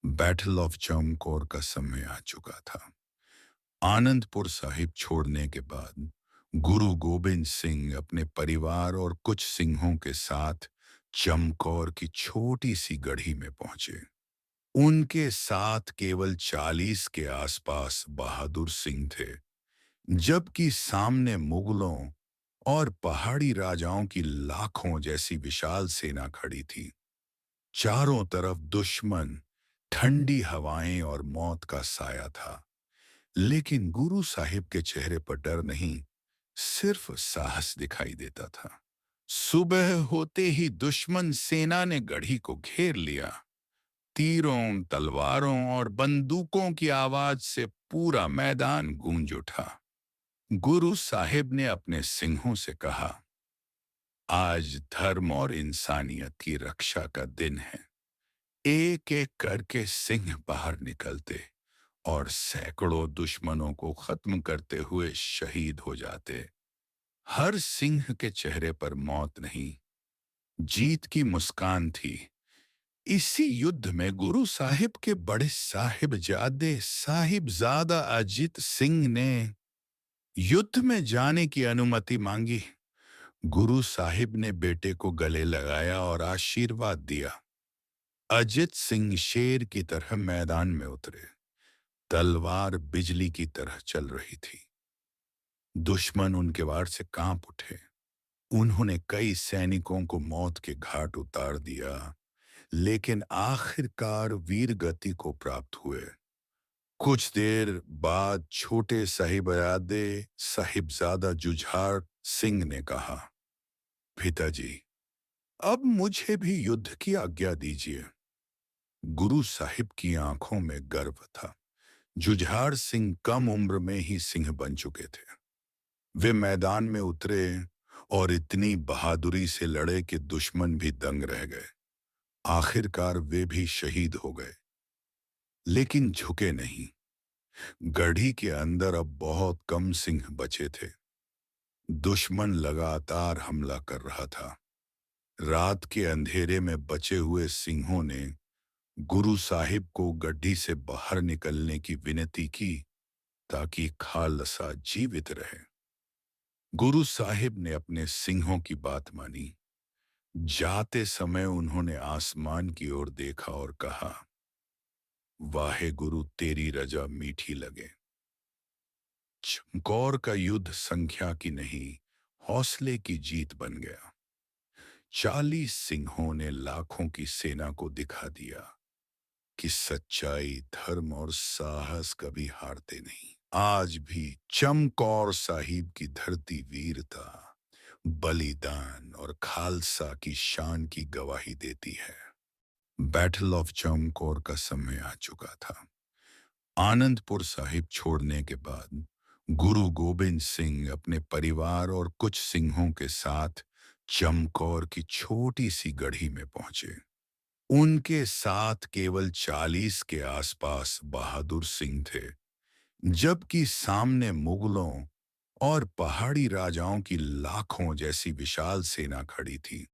Battle of Chamkaur का समय आ चुका था। आनंदपुर साहिब छोड़ने के बाद गुरु गोबिंद सिंह अपने परिवार और कुछ सिंहों के साथ चमकौर की छोटी सी गढ़ी में पहुंचे। उनके साथ केवल 40 के आसपास बहादुर सिंह थे, जबकि सामने मुगलों और पहाड़ी राजाओं की लाखों जैसी विशाल सेना खड़ी थी। चारों तरफ दुश्मन, ठंडी हवाएं और मौत का साया था। लेकिन गुरु साहिब के चेहरे पर डर नहीं, सिर्फ साहस दिखाई देता था। सुबह होते ही दुश्मन सेना ने गढ़ी को घेर लिया। तीरों, तलवारों और बंदूकों की आवाज से पूरा मैदान गूंज उठा। गुरु साहिब ने अपने सिंहों से कहा, आज धर्म और इंसानियत की रक्षा का दिन है। एक एक करके सिंह बाहर निकलते और सैकड़ों दुश्मनों को खत्म करते हुए शहीद हो जाते। हर सिंह के चेहरे पर मौत नहीं, जीत की मुस्कान थी। इसी युद्ध में गुरु साहिब के बड़े साहिबजादे साहिबजादा अजित सिंह ने युद्ध में जाने की अनुमति मांगी। गुरु साहिब ने बेटे को गले लगाया और आशीर्वाद दिया। अजित सिंह शेर की तरह मैदान में उतरे। तलवार बिजली की तरह चल रही थी। दुश्मन उनके वार से कांप उठे। उन्होंने कई सैनिकों को मौत के घाट उतार दिया, लेकिन आखिरकार वीर गति को प्राप्त हुए। कुछ देर बाद छोटे साहिबजादे साहिबजादा जुझार सिंह ने कहा, पिताजी, अब मुझे भी युद्ध की आज्ञा दीजिए। गुरु साहिब की आंखों में गर्व था। जुझार सिंह कम उम्र में ही सिंह बन चुके थे। वे मैदान में उतरे और इतनी बहादुरी से लड़े कि दुश्मन भी दंग रह गए। आखिरकार वे भी शहीद हो गए, लेकिन झुके नहीं। गढ़ी के अंदर अब बहुत कम सिंह बचे थे। दुश्मन लगातार हमला कर रहा था। रात के अंधेरे में बचे हुए सिंहों ने गुरु साहिब को गड्ढी से बाहर निकलने की विनती की, ताकि खालसा जीवित रहे। गुरु साहिब ने अपने सिंहों की बात मानी। जाते समय उन्होंने आसमान की ओर देखा और कहा, वाहे गुरु, तेरी रजा मीठी लगे। चमकौर का युद्ध संख्या की नहीं, हौसले की जीत बन गया। 40 सिंहों ने लाखों की सेना को दिखा दिया कि सच्चाई, धर्म और साहस कभी हारते नहीं। आज भी चमकौर साहिब की धरती वीरता, बलिदान और खालसा की शान की गवाही देती है। बैटल ऑफ चमकौर का समय आ चुका था। आनंदपुर साहिब छोड़ने के बाद गुरु गोबिंद सिंह अपने परिवार और कुछ सिंहों के साथ चमकौर की छोटी सी गढ़ी में पहुंचे। उनके साथ केवल 40 के आसपास बहादुर सिंह थे, जबकि सामने मुगलों और पहाड़ी राजाओं की लाखों जैसी विशाल सेना खड़ी थी।